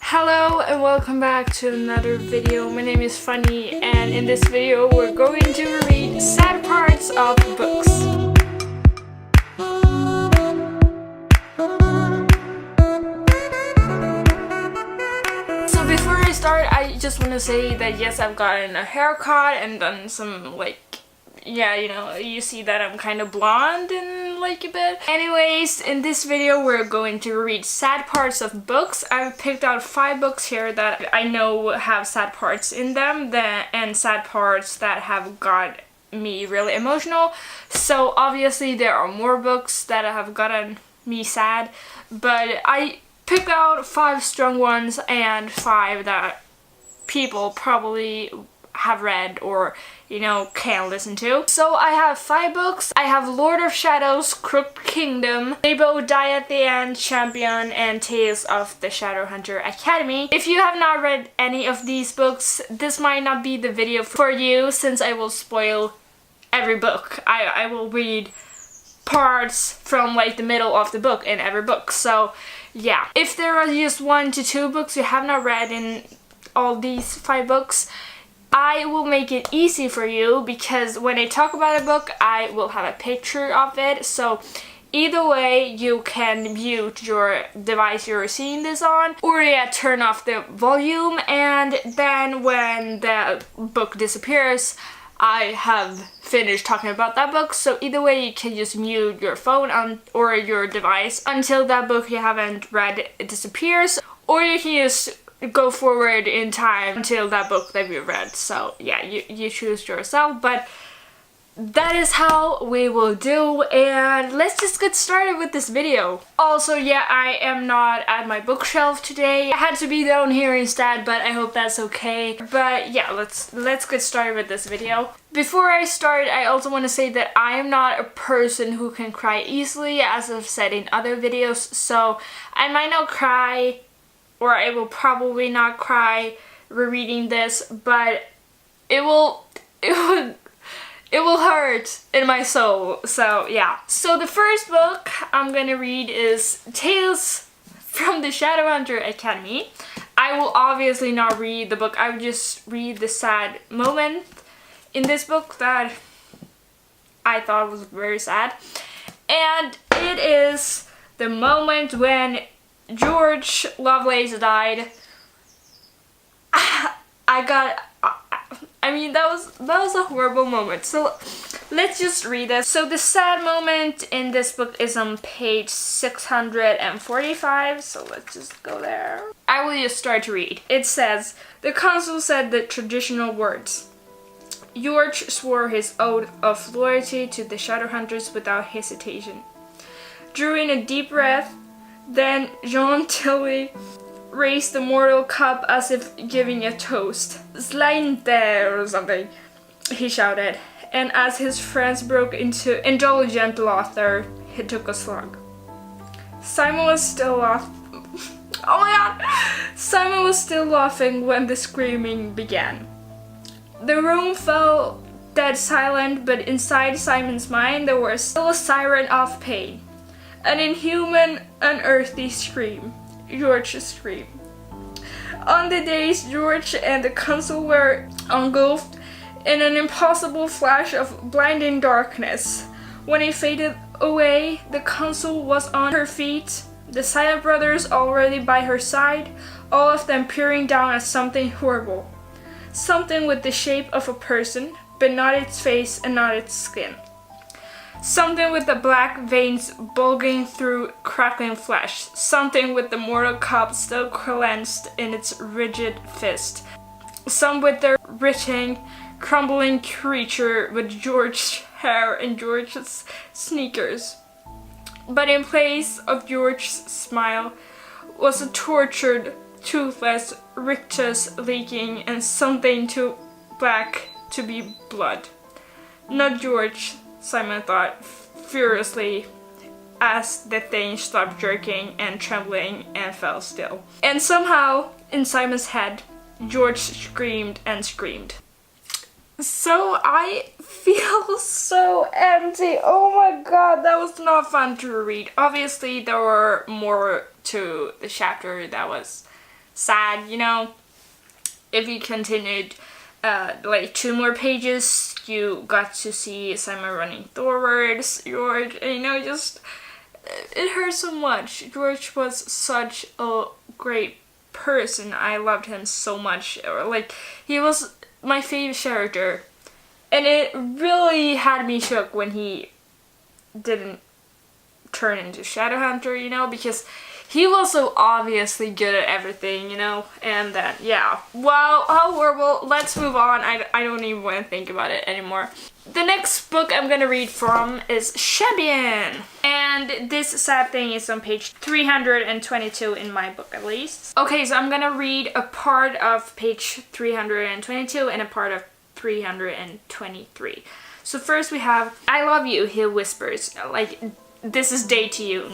Hello and welcome back to another video. My name is Funny and in this video we're going to read sad parts of books. So before I start, I just want to say that yes, I've gotten a haircut and done some you see that I'm kind of blonde in a bit. Anyways, in this video we're going to read sad parts of books. I've picked out 5 books here that I know have sad parts in them and sad parts that have got me really emotional. So obviously there are more books that have gotten me sad, but I picked out 5 strong ones and 5 that people probably have read or can listen to. So I have 5 books. I have Lord of Shadows, Crooked Kingdom, They Both Die at the End, Champion, and Tales of the Shadowhunter Academy. If you have not read any of these books, this might not be the video for you since I will spoil every book. I will read parts from the middle of the book in every book. So yeah, if there are just 1 to 2 books you have not read in all these 5 books, I will make it easy for you because when I talk about a book, I will have a picture of it. So either way, you can mute your device you're seeing this on, or turn off the volume, and then when the book disappears, I have finished talking about that book. So either way, you can just mute your phone or your device until that book you haven't read disappears, or you can just go forward in time until that book that you read. So yeah, you choose yourself, but that is how we will do, and let's just get started with this video. Also, yeah, I am not at my bookshelf today. I had to be down here instead, but I hope that's okay. But yeah, let's get started with this video. Before I start, I also want to say that I am not a person who can cry easily, as I've said in other videos, so I might not cry, or I will probably not cry rereading this, but it will hurt in my soul. So yeah. So the first book I'm gonna read is Tales from the Shadowhunter Academy. I will obviously not read the book. I will just read the sad moment in this book that I thought was very sad. And it is the moment when George Lovelace died. That was a horrible moment. So let's just read this. So the sad moment in this book is on page 645. So let's just go there. I will just start to read. It says, the consul said the traditional words. George swore his oath of loyalty to the Shadowhunters without hesitation. Drew in a deep breath. Then Jean Tilly raised the mortal cup as if giving a toast. Slainte or something, he shouted, and as his friends broke into indulgent laughter, he took a slug. Simon was still laughing when the screaming began. The room fell dead silent, but inside Simon's mind there was still a siren of pain. An inhuman, unearthly scream. George's scream. On the days George and the consul were engulfed in an impossible flash of blinding darkness. When it faded away, the consul was on her feet, the silent brothers already by her side, all of them peering down at something horrible. Something with the shape of a person, but not its face and not its skin. Something with the black veins bulging through crackling flesh. Something with the mortal cup still clenched in its rigid fist. Some with their writhing, crumbling creature with George's hair and George's sneakers. But in place of George's smile was a tortured, toothless rictus leaking and something too black to be blood. Not George, Simon thought furiously as the thing stopped jerking and trembling and fell still. And somehow, in Simon's head, George screamed and screamed. So I feel so empty. Oh my god, that was not fun to read. Obviously, there were more to the chapter that was sad, you know. If you continued like 2 more pages, you got to see Simon running towards George, and you know, just it hurt so much. George was such a great person. I loved him so much. Like, he was my favorite character, and it really had me shook when he didn't turn into Shadowhunter, you know, because he was so obviously good at everything, you know. And then, yeah, wow, how horrible. Let's move on. I don't even want to think about it anymore. The next book I'm gonna read from is Champion, and this sad thing is on page 322 in my book, at least. Okay, so I'm gonna read a part of page 322 and a part of 323. So first we have, I love you, he whispers, like, this is day to you.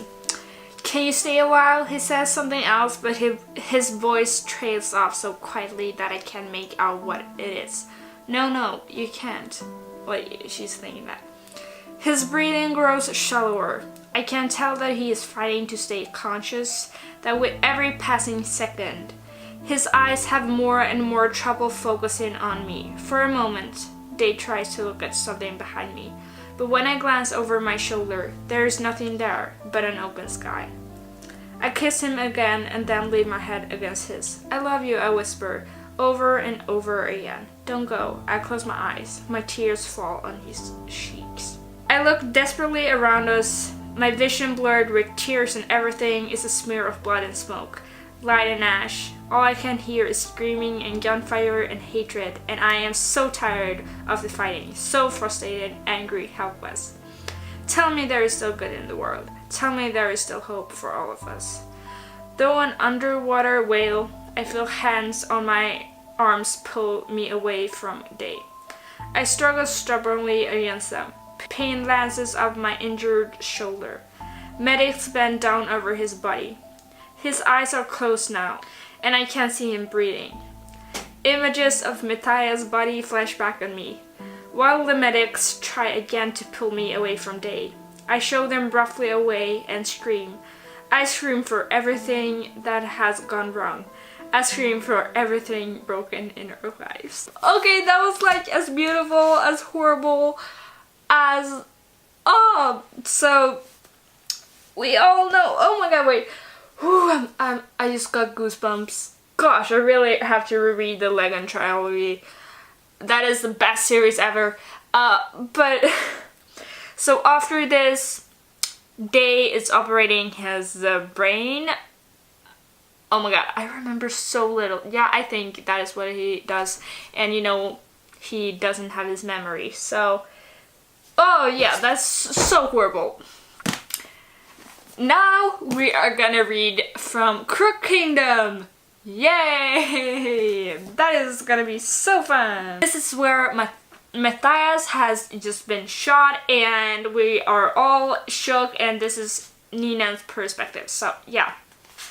Can you stay a while? He says something else, but his voice trails off so quietly that I can't make out what it is. No, you can't. Like, she's thinking that. His breathing grows shallower. I can tell that he is fighting to stay conscious, that with every passing second, his eyes have more and more trouble focusing on me. For a moment, Day tries to look at something behind me, but when I glance over my shoulder, there is nothing there but an open sky. I kiss him again and then lay my head against his. I love you, I whisper, over and over again. Don't go. I close my eyes. My tears fall on his cheeks. I look desperately around us. My vision blurred with tears, and everything is a smear of blood and smoke, light and ash. All I can hear is screaming and gunfire and hatred, and I am so tired of the fighting, so frustrated, angry, helpless. Tell me there is still good in the world. Tell me there is still hope for all of us. Though an underwater whale, I feel hands on my arms pull me away from Day. I struggle stubbornly against them. Pain lances up my injured shoulder. Medics bend down over his body. His eyes are closed now, and I can't see him breathing. Images of Matthias' body flash back on me. While the medics try again to pull me away from Day, I show them roughly away and scream. I scream for everything that has gone wrong. I scream for everything broken in our lives. Okay, that was like as beautiful, as horrible, as... Oh, so we all know... Oh my god, wait. Whew, I just got goosebumps. Gosh, I really have to reread the Legend trilogy. That is the best series ever. But... So after this, Day is operating his brain. Oh my god, I remember so little. Yeah, I think that is what he does. And you know, he doesn't have his memory. So, oh yeah, that's so horrible. Now we are gonna read from Crook Kingdom. Yay! That is gonna be so fun. This is where Matthias has just been shot and we are all shook, and this is Nina's perspective. So, yeah.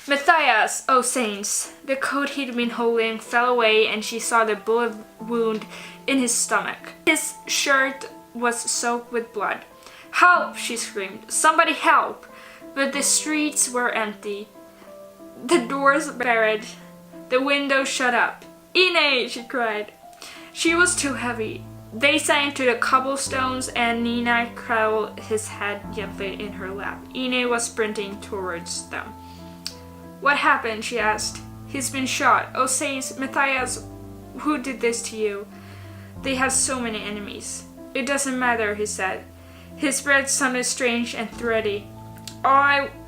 Matthias, oh saints, the coat he'd been holding fell away and she saw the bullet wound in his stomach. His shirt was soaked with blood. Help, she screamed. Somebody help! But the streets were empty. The doors barred. The window shut up. Ine, she cried. She was too heavy. They sank to the cobblestones and Nina cradled his head gently in her lap. Ine was sprinting towards them. What happened? She asked. He's been shot. Oh, saints, Matthias, who did this to you? They have so many enemies. It doesn't matter, he said. His breath sounded strange and thready. All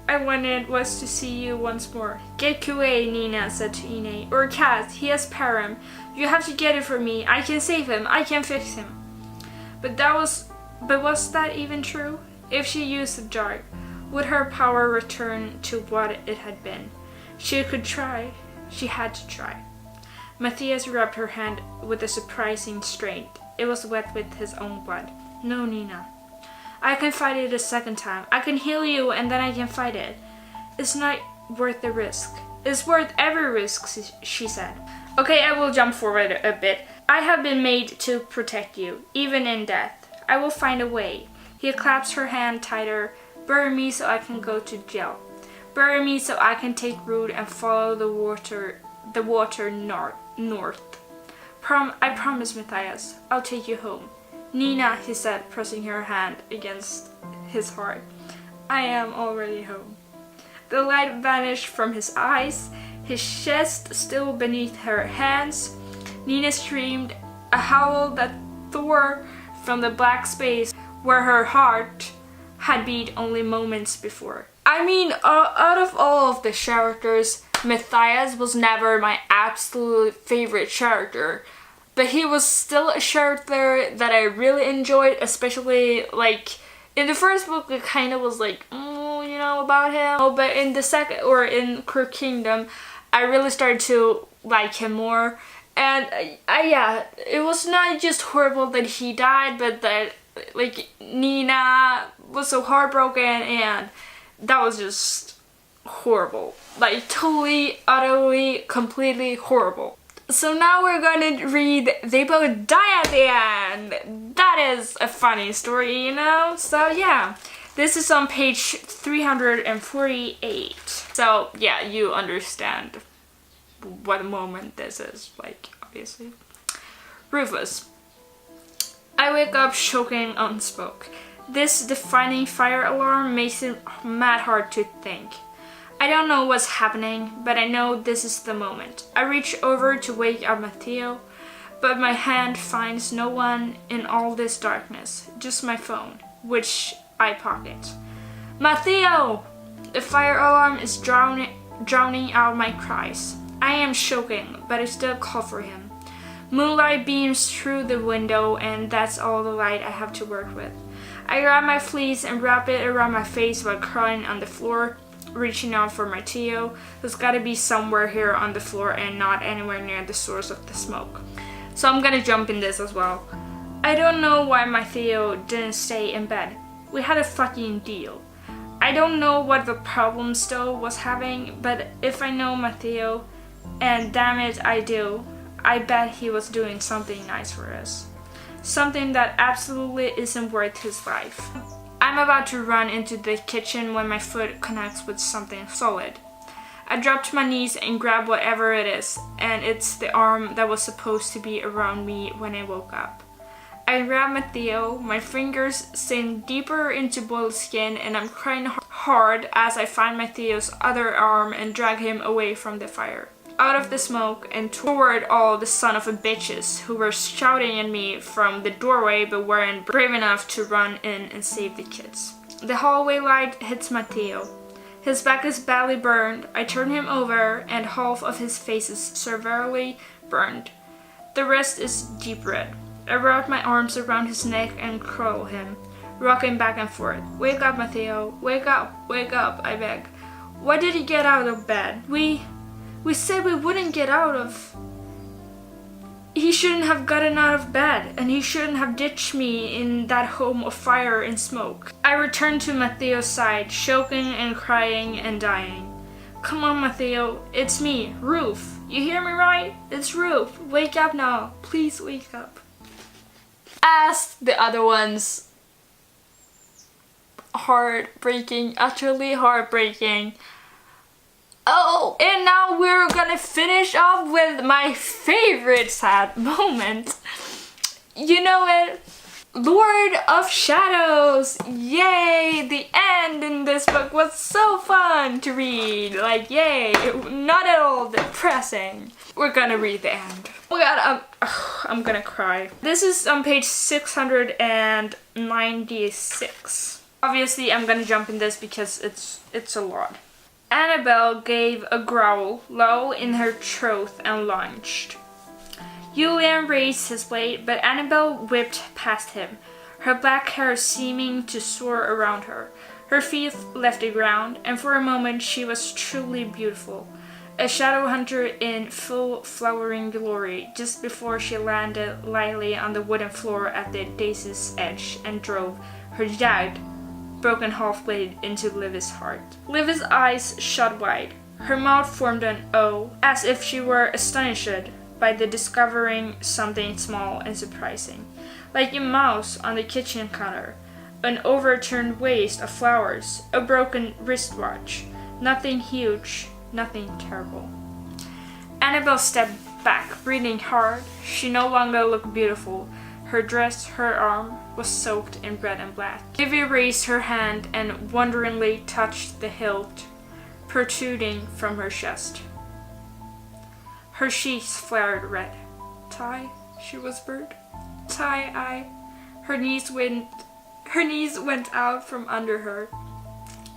I wanted was to see you once more. Get away, Nina said to Ine. Or Cat, he has param. You have to get it for me. I can save him. I can fix him. But was that even true? If she used the jar, would her power return to what it had been? She could try. She had to try. Matthias rubbed her hand with a surprising strength. It was wet with his own blood. No, Nina. I can fight it a second time. I can heal you and then I can fight it. It's not worth the risk. It's worth every risk, she said. Okay, I will jump forward a bit. I have been made to protect you, even in death. I will find a way. He claps her hand tighter. Bury me so I can go to jail. Bury me so I can take root and follow the water the water north. I promise, Matthias, I'll take you home. Nina, he said, pressing her hand against his heart. I am already home. The light vanished from his eyes, his chest still beneath her hands. Nina screamed, a howl that tore from the black space where her heart had beat only moments before. I mean, out of all of the characters, Matthias was never my absolute favorite character, but he was still a character that I really enjoyed, especially like in the first book it kind of was like, you know, about him. Oh, but in the second, or in Crook Kingdom, I really started to like him more. And yeah, it was not just horrible that he died, but that like Nina was so heartbroken, and that was just horrible. Like totally, utterly, completely horrible. So now we're gonna read They Both Die at the End. That is a funny story, you know? So yeah, this is on page 348. So yeah, you understand what moment this is, like, obviously. Rufus. I wake up choking on smoke. This defining fire alarm makes it mad hard to think. I don't know what's happening, but I know this is the moment. I reach over to wake up Matteo, but my hand finds no one in all this darkness, just my phone, which I pocket. Matteo! The fire alarm is drowning out my cries. I am choking, but I still call for him. Moonlight beams through the window, and that's all the light I have to work with. I grab my fleece and wrap it around my face while crawling on the floor, reaching out for Matteo, who's gotta be somewhere here on the floor and not anywhere near the source of the smoke. So I'm gonna jump in this as well. I don't know why Matteo didn't stay in bed. We had a fucking deal. I don't know what the problem Stowe was having, but if I know Matteo, and damn it I do, I bet he was doing something nice for us. Something that absolutely isn't worth his life. I'm about to run into the kitchen when my foot connects with something solid. I drop to my knees and grab whatever it is, and it's the arm that was supposed to be around me when I woke up. I grab Matteo, my fingers sink deeper into boiled skin, and I'm crying hard as I find Matteo's other arm and drag him away from the fire, out of the smoke and toward all the son of a bitches who were shouting at me from the doorway but weren't brave enough to run in and save the kids. The hallway light hits Matteo. His back is badly burned. I turn him over and half of his face is severely burned. The rest is deep red. I wrap my arms around his neck and curl him, rocking back and forth. Wake up, Matteo. Wake up, I beg. Why did he get out of bed? We said we wouldn't get out of... He shouldn't have gotten out of bed, and he shouldn't have ditched me in that home of fire and smoke. I return to Matteo's side, choking and crying and dying. Come on, Matteo, it's me, Ruf. You hear me right? It's Ruf. Wake up now. Please wake up. As the other ones, heartbreaking, utterly heartbreaking. Oh, and now we're gonna finish off with my favorite sad moment. You know it. Lord of Shadows! Yay! The end in this book was so fun to read. Like, yay! Not at all depressing. We're gonna read the end. Oh my god, I'm gonna cry. This is on page 696. Obviously, I'm gonna jump in this because it's a lot. Annabelle gave a growl low in her throat and lunged. Julian raised his blade, but Annabelle whipped past him, her black hair seeming to soar around her. Her feet left the ground, and for a moment she was truly beautiful. A shadow hunter in full flowering glory, just before she landed lightly on the wooden floor at the daisy's edge and drove her jagged, broken half-blade into Liv's heart. Liv's eyes shut wide. Her mouth formed an O, as if she were astonished by the discovering something small and surprising, like a mouse on the kitchen counter, an overturned vase of flowers, a broken wristwatch. Nothing huge, nothing terrible. Annabelle stepped back, breathing hard. She no longer looked beautiful. Her dress, her arm, was soaked in red and black. Livy raised her hand and wonderingly touched the hilt protruding from her chest. Her cheeks flared red. "Ty," she whispered. "Ty, Her knees went out from under her.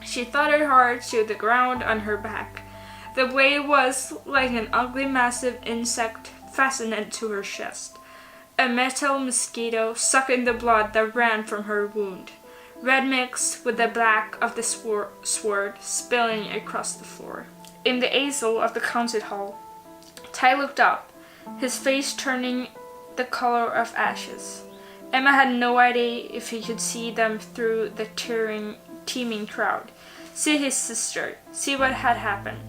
She thudded hard to the ground on her back. The weight was like an ugly massive insect fastened to her chest. A metal mosquito sucking the blood that ran from her wound. Red mixed with the black of the sword spilling across the floor. In the aisle of the concert hall, Ty looked up, his face turning the color of ashes. Emma had no idea if he could see them through the teeming crowd, see his sister, see what had happened.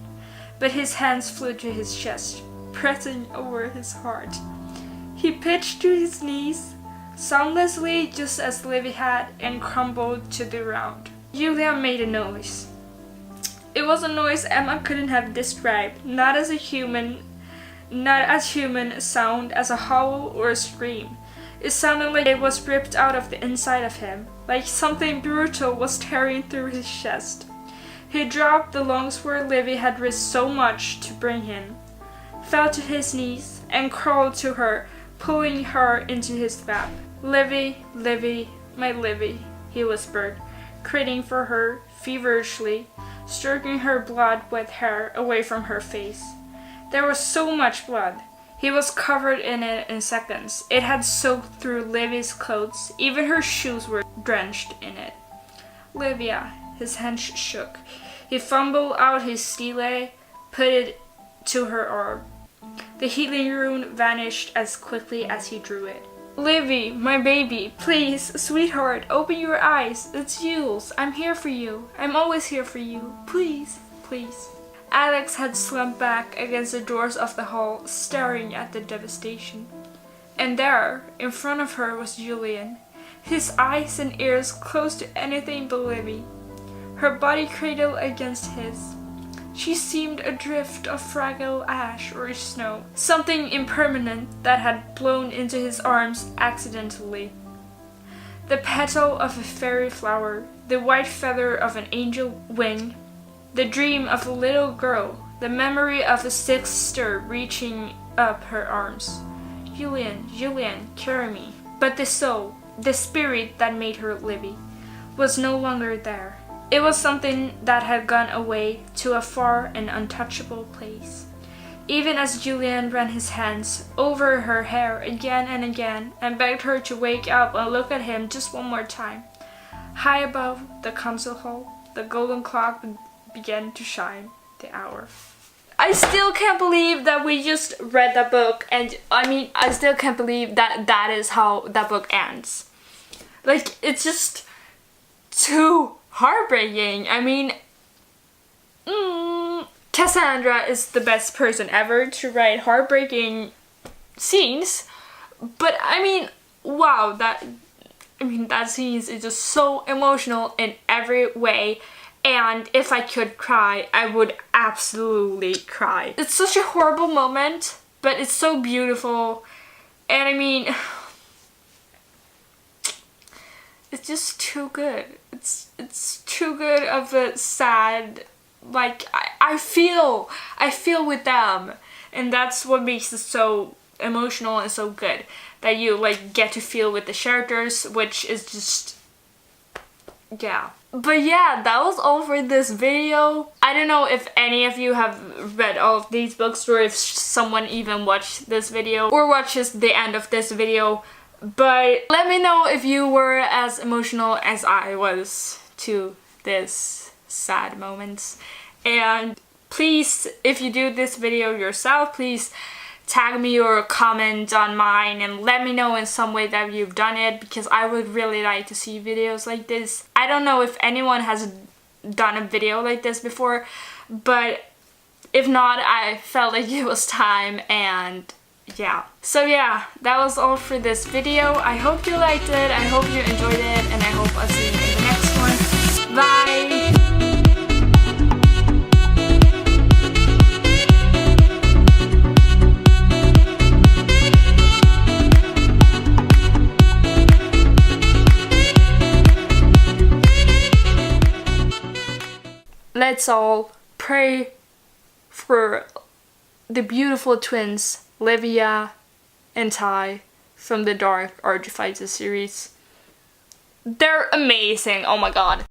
But his hands flew to his chest, pressing over his heart. He pitched to his knees, soundlessly just as Livy had, and crumbled to the ground. Julia made a noise. It was a noise Emma couldn't have described, not as human a sound as a howl or a scream. It sounded like it was ripped out of the inside of him, like something brutal was tearing through his chest. He dropped the long sword Livy had risked so much to bring him, fell to his knees, and crawled to her, pulling her into his lap. "Livy, Livy, my Livy," he whispered, craning for her feverishly, stroking her blood-wet hair away from her face. There was so much blood. He was covered in it in seconds. It had soaked through Livy's clothes. Even her shoes were drenched in it. "Livia," his hands shook. He fumbled out his stele, put it to her arm. The healing rune vanished as quickly as he drew it. "Livy, my baby, please, sweetheart, open your eyes. It's Jules. I'm here for you. I'm always here for you. Please, please." Alex had slumped back against the doors of the hall, staring at the devastation. And there, in front of her, was Julian, his eyes and ears close to anything but Livy, her body cradled against his. She seemed a drift of fragile ash or snow, something impermanent that had blown into his arms accidentally. The petal of a fairy flower, the white feather of an angel wing, the dream of a little girl, the memory of a sister reaching up her arms. "Julian, Julian, carry me." But the soul, the spirit that made her Livy, was no longer there. It was something that had gone away to a far and untouchable place. Even as Julian ran his hands over her hair again and again and begged her to wake up and look at him just one more time. High above the concert hall, the golden clock began to shine the hour. I still can't believe that we just read that book, and I still can't believe that that is how that book ends. Like, it's just too heartbreaking. Cassandra is the best person ever to write heartbreaking scenes, but wow, that scene is just so emotional in every way. And if I could cry, I would absolutely cry. It's such a horrible moment, but it's so beautiful. And it's just too good. It's too good of a sad, I feel with them. And that's what makes it so emotional and so good. That you get to feel with the characters, which is just, yeah. But yeah, that was all for this video. I don't know if any of you have read all of these books or if someone even watched this video or watches the end of this video. But let me know if you were as emotional as I was to this sad moments. And please, if you do this video yourself, please tag me or comment on mine and let me know in some way that you've done it, because I would really like to see videos like this. I don't know if anyone has done a video like this before, but if not, I felt like it was time, and yeah. So yeah, that was all for this video. I hope you liked it, I hope you enjoyed it, and I hope I'll see you in the next one. Bye! let's all pray for the beautiful twins, Livia and Ty, from the Dark Archfighter series. They're amazing, oh my god.